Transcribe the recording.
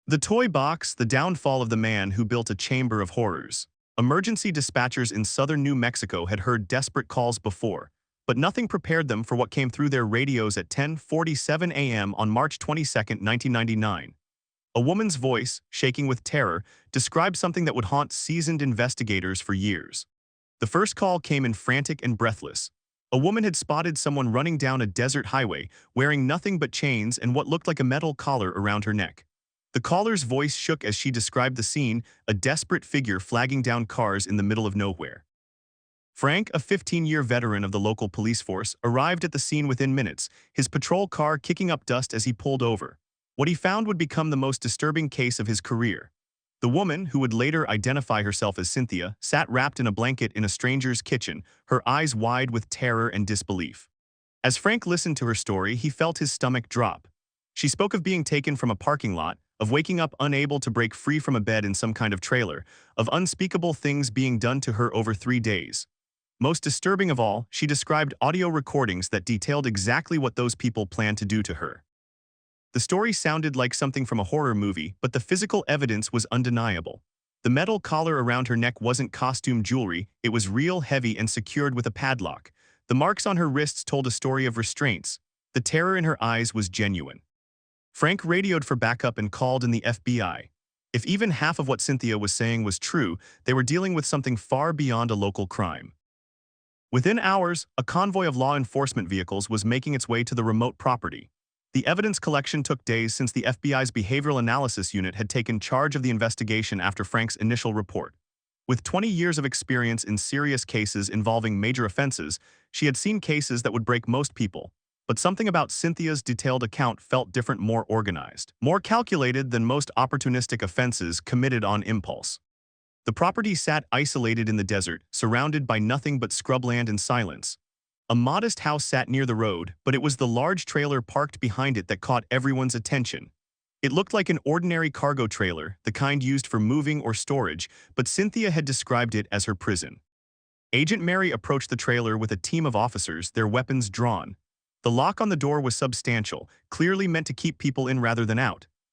The Toy Box, the downfall of the man who built a chamber of horrors. Emergency dispatchers in southern New Mexico had heard desperate calls before, but nothing prepared them for what came through their radios at 10:47 a.m. on March 22, 1999. A woman's voice, shaking with terror, described something that would haunt seasoned investigators for years. The first call came in frantic and breathless. A woman had spotted someone running down a desert highway, wearing nothing but chains and what looked like a metal collar around her neck. The caller's voice shook as she described the scene, a desperate figure flagging down cars in the middle of nowhere. Frank, a 15-year veteran of the local police force, arrived at the scene within minutes, his patrol car kicking up dust as he pulled over. What he found would become the most disturbing case of his career. The woman, who would later identify herself as Cynthia, sat wrapped in a blanket in a stranger's kitchen, her eyes wide with terror and disbelief. As Frank listened to her story, he felt his stomach drop. She spoke of being taken from a parking lot, of waking up unable to break free from a bed in some kind of trailer, of unspeakable things being done to her over 3 days. Most disturbing of all, she described audio recordings that detailed exactly what those people planned to do to her. The story sounded like something from a horror movie, but the physical evidence was undeniable. The metal collar around her neck wasn't costume jewelry, it was real, heavy, and secured with a padlock. The marks on her wrists told a story of restraints. The terror in her eyes was genuine. Frank radioed for backup and called in the FBI. If even half of what Cynthia was saying was true, they were dealing with something far beyond a local crime. Within hours, a convoy of law enforcement vehicles was making its way to the remote property. The evidence collection took days since the FBI's Behavioral Analysis Unit had taken charge of the investigation after Frank's initial report. With 20 years of experience in serious cases involving major offenses, she had seen cases that would break most people. But something about Cynthia's detailed account felt different, more organized, more calculated than most opportunistic offenses committed on impulse. The property sat isolated in the desert, surrounded by nothing but scrubland and silence. A modest house sat near the road, but it was the large trailer parked behind it that caught everyone's attention. It looked like an ordinary cargo trailer, the kind used for moving or storage, but Cynthia had described it as her prison. Agent Mary approached the trailer with a team of officers, their weapons drawn. The lock on the door was substantial, clearly meant to keep people in rather than out.